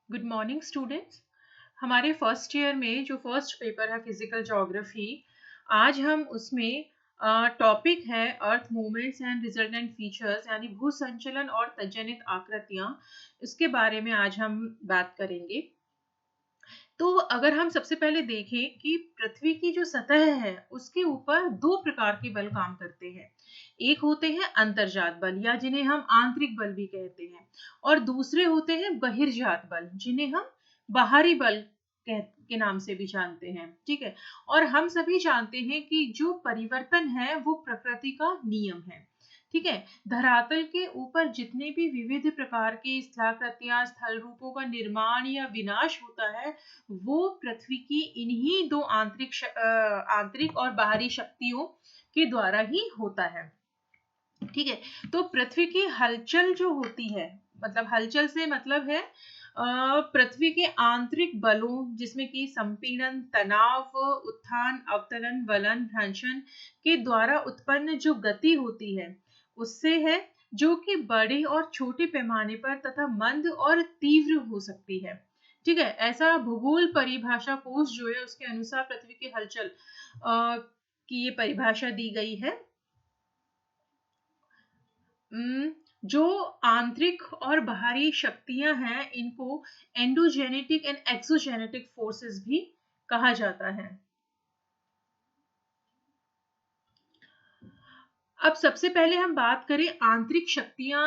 Good morning students. हमारे first year में जो फर्स्ट पेपर है फिजिकल ज्योग्राफी, आज हम उसमें टॉपिक है अर्थ मूवमेंट्स एंड रिजल्टेंट फीचर्स यानी भू संचलन और तजनित आकृतियां। इसके बारे में आज हम बात करेंगे। तो अगर हम सबसे पहले देखें कि पृथ्वी की जो सतह है उसके ऊपर दो प्रकार के बल काम करते हैं। एक होते हैं अंतर्जात बल या जिन्हें हम आंतरिक बल भी कहते हैं, और दूसरे होते हैं बहिर्जात बल जिन्हें हम बाहरी बल के नाम से भी जानते हैं। ठीक है। और हम सभी जानते हैं कि जो परिवर्तन है वो प्रकृति का नियम है। ठीक है। धरातल के ऊपर जितने भी विविध प्रकार की स्थलाकृतियां स्थल रूपों का निर्माण या विनाश होता है वो पृथ्वी की इन्हीं दो आंतरिक और बाहरी शक्तियों के द्वारा ही होता है। ठीक है। तो पृथ्वी की हलचल जो होती है, मतलब हलचल से मतलब है पृथ्वी के आंतरिक बलों जिसमें कि संपीड़न, तनाव, उत्थान, अवतरण, वलन, भ्रंशन के द्वारा उत्पन्न जो गति होती है उससे है, जो कि बड़े और छोटे पैमाने पर तथा मंद और तीव्र हो सकती है। ठीक है। ऐसा भूगोल परिभाषा कोश जो है उसके अनुसार पृथ्वी की हलचल की ये परिभाषा दी गई है। जो आंतरिक और बाहरी शक्तियां हैं इनको एंडोजेनेटिक एंड एक्सोजेनेटिक फोर्सेस भी कहा जाता है। अब सबसे पहले हम बात करें आंतरिक शक्तियां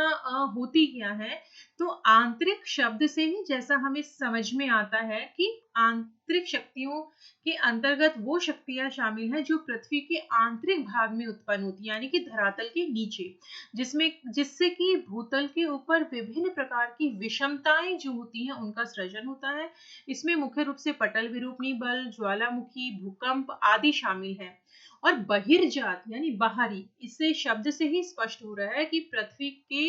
होती क्या है। तो आंतरिक शब्द से ही जैसा हमें समझ में आता है कि आंतरिक शक्तियों के अंतर्गत वो शक्तियां शामिल हैं जो पृथ्वी के आंतरिक भाग में उत्पन्न होती है, यानी कि धरातल के नीचे, जिससे कि भूतल के ऊपर विभिन्न प्रकार की विषमताएं जो होती हैं उनका सृजन होता है। इसमें मुख्य रूप से पटल विरूपणी बल, ज्वालामुखी, भूकंप आदि शामिल हैं। और बहिर्जात यानी बाहरी, इससे शब्द से ही स्पष्ट हो रहा है कि पृथ्वी के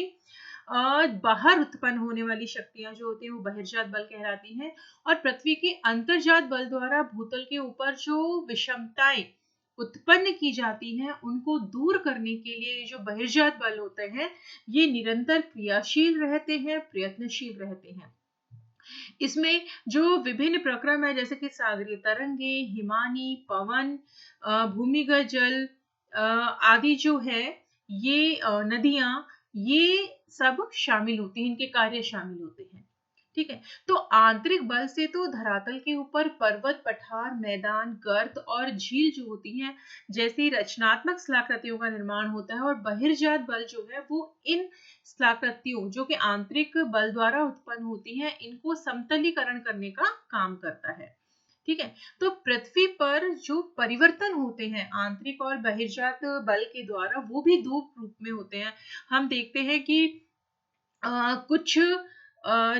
बाहर उत्पन्न होने वाली शक्तियां जो होती हैं वो बहिर्जात बल कहलाती हैं। और पृथ्वी के अंतर्जात बल द्वारा भूतल के ऊपर जो विषमताएं उत्पन्न की जाती हैं उनको दूर करने के लिए जो बहिर्जात बल होते हैं ये निरंतर क्रियाशील रहते हैं, प्रयत्नशील रहते हैं। इसमें जो विभिन्न प्रक्रम है जैसे कि सागरीय तरंगे, हिमानी, पवन, भूमिगत जल आदि जो है, ये नदियां, ये सब शामिल होती हैं, इनके कार्य शामिल होते हैं। ठीक है। तो आंतरिक बल से तो धरातल के ऊपर पर्वत, पठार, मैदान, गर्त और झील जो होती हैं जैसी रचनात्मक स्थलाकृतियों का निर्माण होता है। और बहिर्जात बल जो है वो इन स्थलाकृतियों जो कि आंतरिक बल द्वारा उत्पन्न होती हैं इनको समतलीकरण करने का काम करता है। ठीक है। तो पृथ्वी पर जो परिवर्तन होते हैं आंतरिक और बहिर्जात बल के द्वारा वो भी दो रूप में होते हैं। हम देखते हैं कि कुछ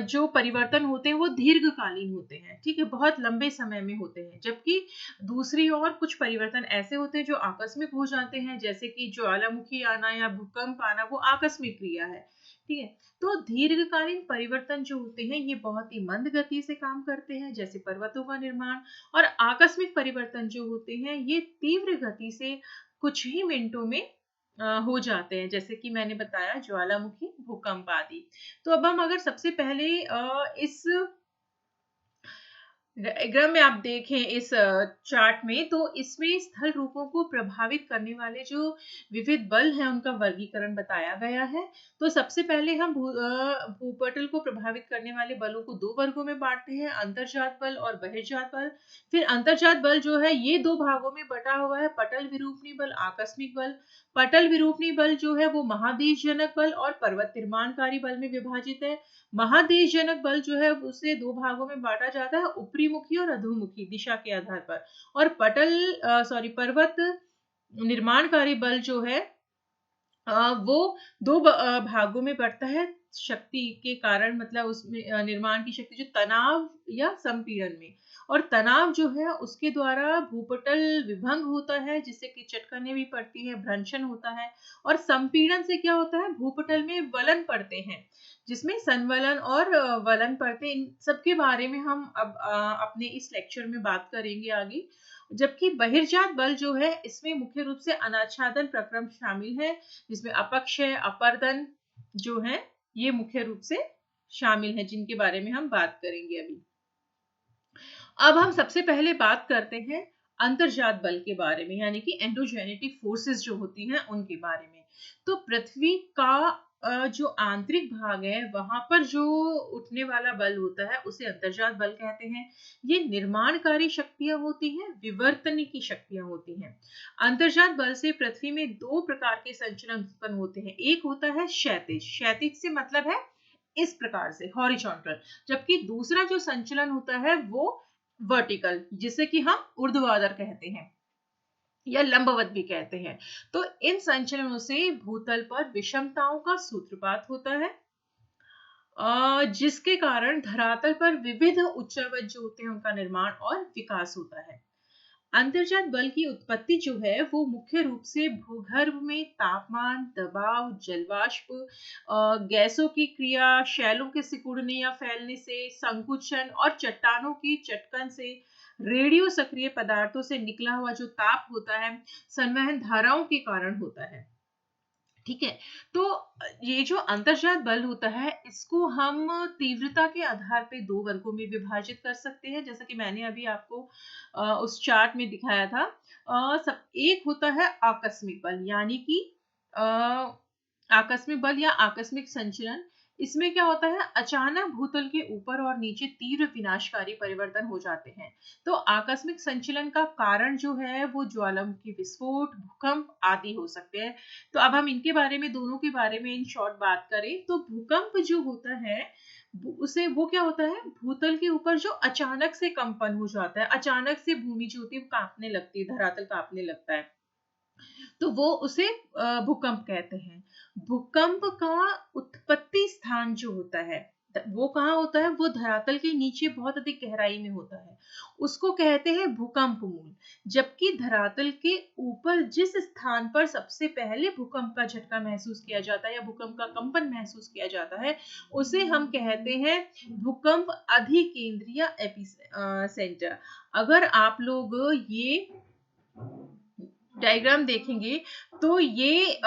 जो परिवर्तन होते हैं वो दीर्घकालीन होते हैं। ठीक है, बहुत लंबे समय में होते हैं, जबकि दूसरी ओर कुछ परिवर्तन ऐसे होते हैं जो आकस्मिक हो जाते हैं, जैसे कि ज्वालामुखी आना या भूकंप आना, वो आकस्मिक क्रिया है। ठीक है। तो दीर्घकालीन परिवर्तन जो होते हैं ये बहुत ही मंद गति से काम करते हैं, जैसे पर्वतों का निर्माण। और आकस्मिक परिवर्तन जो होते हैं ये तीव्र गति से कुछ ही मिनटों में हो जाते हैं, जैसे कि मैंने बताया ज्वालामुखी, भूकंप आदि। तो अब हम अगर सबसे पहले इस डायग्राम में आप देखें इस चार्ट में, तो इसमें स्थल रूपों को प्रभावित करने वाले जो विविध बल हैं उनका वर्गीकरण बताया गया है। तो सबसे पहले हम भूपटल को प्रभावित करने वाले बलों को दो वर्गों में बांटते हैं, अंतर्जात बल और बहिर्जात बल। फिर अंतर्जात बल जो है ये दो भागों में बटा हुआ है, पटल विरूपणी बल, आकस्मिक बल। पटल विरूपणी बल जो है वो महादेश जनक बल और पर्वत निर्माणकारी बल में विभाजित है। महादेश जनक बल जो है उसे दो भागों में बांटा जाता है, ऊपरी मुखी और अधोमुखी दिशा के आधार पर। और पर्वत निर्माणकारी बल जो है वो दो भागों में बढ़ता है शक्ति के कारण, मतलब उसमें निर्माण की शक्ति जो तनाव या संपीड़न में। और तनाव जो है उसके द्वारा भूपटल विभंग होता है जिससे कि चटकने भी पड़ती है, भ्रंशन होता है। और संपीड़न से क्या होता है, भूपटल में वलन पड़ते हैं जिसमें संवलन और वलन पड़ते हैं। इन सबके बारे में हम अब अपने इस लेक्चर में बात करेंगे आगे। जबकि बहिर्जात बल जो है इसमें मुख्य रूप से अनाच्छादन प्रक्रम शामिल है, जिसमें अपक्षय, अपर्दन जो है ये मुख्य रूप से शामिल हैं जिनके बारे में हम बात करेंगे अभी। अब हम सबसे पहले बात करते हैं अंतर्जात बल के बारे में, यानी कि एंडोजेनेटिक फोर्सेस जो होती हैं उनके बारे में। तो पृथ्वी का जो आंतरिक भाग है वहां पर जो उठने वाला बल होता है उसे अंतर्जात बल कहते हैं। ये निर्माणकारी शक्तियां होती हैं, विवर्तन की शक्तियां होती हैं। अंतर्जात बल से पृथ्वी में दो प्रकार के संचलन उत्पन्न होते हैं। एक होता है क्षैतिज, क्षैतिज से मतलब है इस प्रकार से हॉरिजॉन्टल, जबकि दूसरा जो संचलन होता है वो वर्टिकल, जिसे कि हम ऊर्ध्वाधर कहते हैं या लंबवत भी कहते हैं। तो इन संचलनों से भूतल पर विषमताओं का सूत्रपात होता है, जिसके कारण धरातल पर विविध उच्चावच जो होते हैं उनका निर्माण और विकास होता है। अंतर्जात बल की उत्पत्ति जो है वो मुख्य रूप से भूगर्भ में तापमान, दबाव, जलवाष्प, गैसों की क्रिया, शैलों के सिकुड़ने या फैलने से, संकुचन और चट्टानों की चटकन से, रेडियो सक्रिय पदार्थों से निकला हुआ जो ताप होता है, संवहन धाराओं के कारण होता है। ठीक है। तो ये जो अंतर्जात बल होता है इसको हम तीव्रता के आधार पे दो वर्गों में विभाजित कर सकते हैं, जैसा कि मैंने अभी आपको उस चार्ट में दिखाया था। सब एक होता है आकस्मिक बल, यानी कि अ, आकस्मिक बल या आकस्मिक संचलन। इसमें क्या होता है, अचानक भूतल के ऊपर और नीचे तीव्र विनाशकारी परिवर्तन हो जाते हैं। तो आकस्मिक संचलन का कारण जो है वो ज्वालामुखी विस्फोट, भूकंप आदि हो सकते हैं। तो अब हम इनके बारे में, दोनों के बारे में इन शॉर्ट बात करें तो भूकंप जो होता है उसे वो क्या होता है, भूतल के ऊपर जो अचानक से कंपन हो जाता है, अचानक से भूमि जो होती है वो कांपने लगती है, धरातल कांपने लगता है, तो वो उसे भूकंप कहते हैं। भूकंप का उत्पत्ति स्थान जो होता है वो कहाँ होता है, वो धरातल के नीचे बहुत अधिक गहराई में होता है, उसको कहते हैं भूकंप मूल। जबकि धरातल के ऊपर जिस स्थान पर सबसे पहले भूकंप का झटका महसूस किया जाता है या भूकंप का कंपन महसूस किया जाता है उसे हम कहते हैं भूकंप अधिकेंद्रीय एपिसेंटर। अगर आप लोग ये डायग्राम देखेंगे तो ये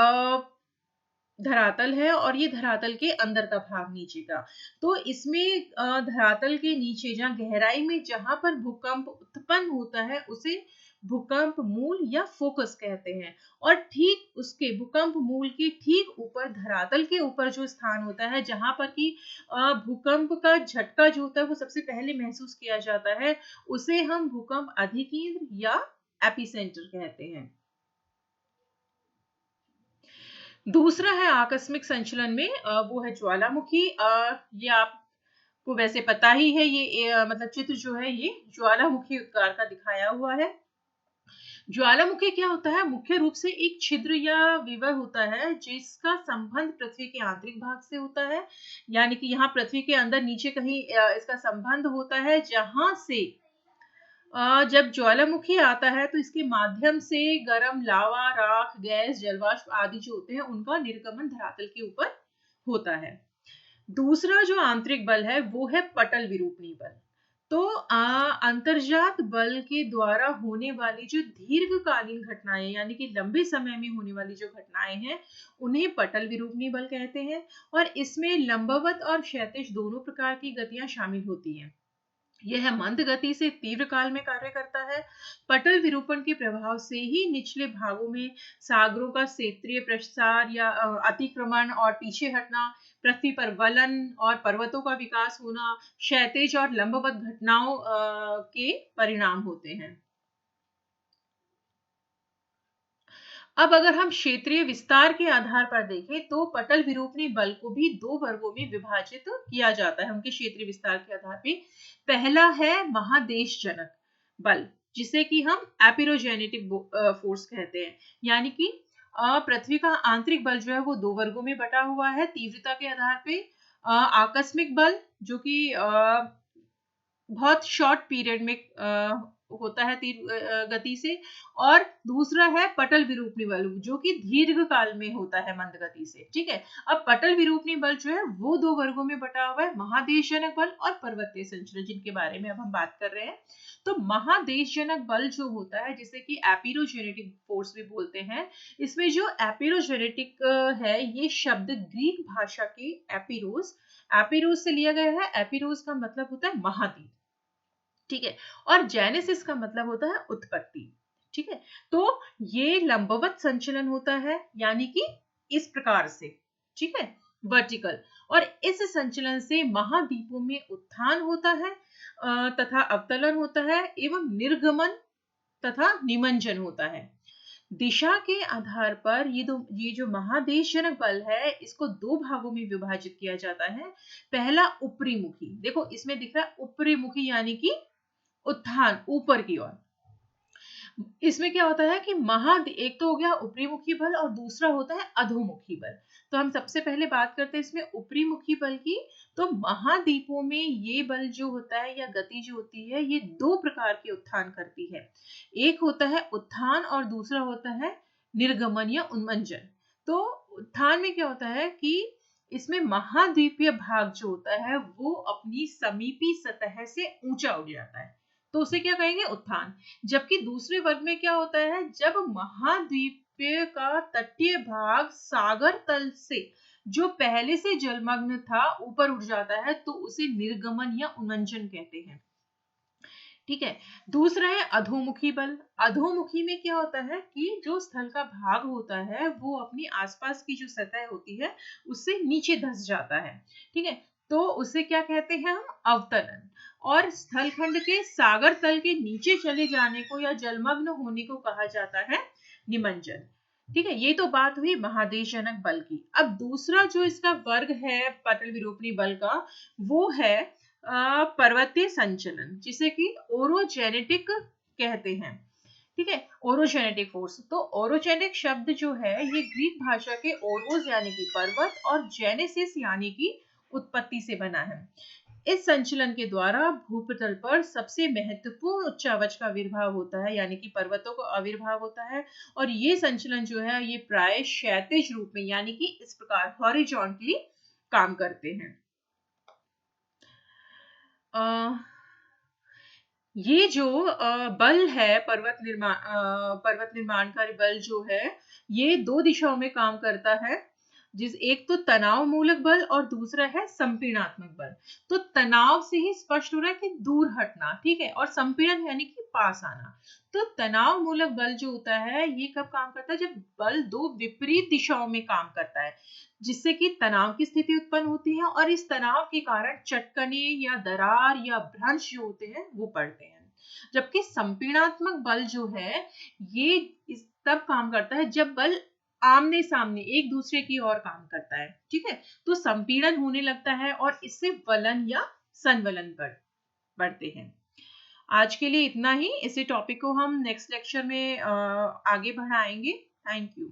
धरातल है और ये धरातल के अंदर का भाग नीचे का। तो इसमें धरातल के नीचे जहाँ गहराई में जहां पर भूकंप उत्पन्न होता है उसे भूकंप मूल या फोकस कहते हैं। और ठीक उसके भूकंप मूल के ठीक ऊपर धरातल के ऊपर जो स्थान होता है जहां पर कि भूकंप का झटका जो होता है वो सबसे पहले महसूस किया जाता है उसे हम भूकंप अधिकेंद्र या एपिसेंटर कहते हैं। दूसरा है आकस्मिक संचलन में, वो है ज्वालामुखी। ये आपको वैसे पता ही है, ये मतलब चित्र जो है ये ज्वालामुखी उद्गार का दिखाया हुआ है। ज्वालामुखी क्या होता है, मुख्य रूप से एक छिद्र या विवर होता है जिसका संबंध पृथ्वी के आंतरिक भाग से होता है, यानी कि यहाँ पृथ्वी के अंदर नीचे कहीं इसका संबंध होता है, जहां से जब ज्वालामुखी आता है तो इसके माध्यम से गर्म लावा, राख, गैस, जलवाष्प आदि जो होते हैं उनका निर्गमन धरातल के ऊपर होता है। दूसरा जो आंतरिक बल है वो है पटल विरूपणी बल। तो अंतर्जात बल के द्वारा होने वाली जो दीर्घकालीन घटनाएं, यानी कि लंबे समय में होने वाली जो घटनाएं हैं उन्हें पटल विरूपणी बल कहते हैं। और इसमें लंबवत और क्षैतिज दोनों प्रकार की गतियां शामिल होती हैं। यह मंद गति से तीव्र काल में कार्य करता है। पटल विरूपण के प्रभाव से ही निचले भागों में सागरों का क्षेत्रीय प्रसार या अतिक्रमण और पीछे हटना, पृथ्वी पर वलन और पर्वतों का विकास होना, क्षैतिज और लंबवत घटनाओं के परिणाम होते हैं। अब अगर हम क्षेत्रीय विस्तार के आधार पर देखें तो पटल विरूपणी बल को भी दो वर्गों में विभाजित किया जाता है उनके क्षेत्रीय विस्तार के आधार पर। पहला है महादेशजनक बल, जिसे कि हम एपिरोजेनेटिक फोर्स कहते हैं, यानी कि पृथ्वी का आंतरिक बल जो है वो दो वर्गों में बटा हुआ है तीव्रता के आधार पे। आकस्मिक बल जो कि बहुत शॉर्ट पीरियड में होता है गति से, और दूसरा है पटल विरूपणी बल जो कि दीर्घ काल में होता है मंद गति से। ठीक है। अब पटल विरूपणी बल जो है वो दो वर्गों में बटा हुआ है, महादेशजनक बल और पर्वतीय संचलन, जिनके बारे में अब हम बात कर रहे हैं। तो महादेशजनक बल जो होता है जिसे कि एपिरोजेनेटिक फोर्स भी बोलते हैं, इसमें जो एपिरोजेनेटिक है ये शब्द ग्रीक भाषा के एपिरोस एपिरोज से लिया गया है। एपिरोज का मतलब होता है महाद्वीप, ठीक है, और जेनेसिस का मतलब होता है उत्पत्ति, ठीक है। तो ये लंबवत संचलन होता है, यानी कि इस प्रकार से, ठीक है, वर्टिकल। और इस संचलन से महाद्वीपों में उत्थान होता है तथा अवतलन होता है एवं निर्गमन तथा निमंजन होता है। दिशा के आधार पर ये जो महादेशजनक बल है, इसको दो भागों में विभाजित किया जाता है। पहला ऊपरी मुखी, देखो इसमें दिख रहा है ऊपरी मुखी यानी कि उत्थान ऊपर की ओर। इसमें क्या होता है कि एक तो हो गया ऊपरी मुखी बल और दूसरा होता है अधोमुखी बल। तो हम सबसे पहले बात करते हैं इसमें ऊपरी मुखी बल की। तो महाद्वीपों में ये बल जो होता है या गति जो होती है, ये दो प्रकार के उत्थान करती है। एक होता है उत्थान और दूसरा होता है निर्गमन या उन्मंजन। तो उत्थान में क्या होता है कि इसमें महाद्वीपीय भाग जो होता है वो अपनी समीपी सतह से ऊंचा उठ जाता है, तो उसे क्या कहेंगे, उत्थान। जबकि दूसरे वर्ग में क्या होता है, जब महाद्वीप का तटीय भाग सागर तल से जो पहले से जलमग्न था ऊपर उठ जाता है, तो उसे निर्गमन या उन्मंजन कहते हैं, ठीक है। दूसरा है अधोमुखी बल। अधोमुखी में क्या होता है कि जो स्थल का भाग होता है वो अपनी आसपास की जो सतह होती है उससे नीचे धंस जाता है, ठीक है। तो उसे क्या कहते हैं हम, अवतलन। और स्थलखंड के सागर तल के नीचे चले जाने को या जलमग्न होने को कहा जाता है निमंजन, ठीक है। ये तो बात हुई महादेशजनक बल की। अब दूसरा जो इसका वर्ग है पटल विरूपणी बल का, वो है पर्वतीय संचलन, जिसे कि ओरोजेनेटिक कहते हैं, ठीक है। ओरोजेनेटिक फोर्स, तो ओरोजेनिक शब्द जो है ये ग्रीक भाषा के ओरोस यानी कि पर्वत और जेनेसिस यानी कि उत्पत्ति से बना है। इस संचलन के द्वारा भूपटल पर सबसे महत्वपूर्ण उच्चावच का आविर्भाव होता है, यानी कि पर्वतों का आविर्भाव होता है। और ये संचलन जो है ये प्राय क्षैतिज रूप में यानी कि इस प्रकार हॉरिजॉन्टली काम करते हैं। ये जो बल है पर्वत निर्माणकारी बल जो है ये दो दिशाओं में काम करता है, एक तो तनाव मूलक बल और दूसरा है संपीड़नात्मक बल। तो तनाव से ही स्पष्ट हो रहा है कि दूर हटना, ठीक है, और संपीड़न यानी कि पास आना। तो तनाव मूलक बल जो होता है ये कब काम करता है, जब बल दो विपरीत दिशाओं में काम करता है, जिससे कि तनाव की स्थिति उत्पन्न होती है और इस तनाव के कारण चटकने या दरार या भ्रंश जो होते हैं वो पड़ते हैं। जबकि संपीड़नात्मक बल जो है ये तब काम करता है जब बल आमने सामने एक दूसरे की ओर काम करता है, ठीक है। तो संपीड़न होने लगता है और इससे वलन या संवलन बढ़ते हैं। आज के लिए इतना ही। इसी टॉपिक को हम नेक्स्ट लेक्चर में आगे बढ़ाएंगे। Thank you.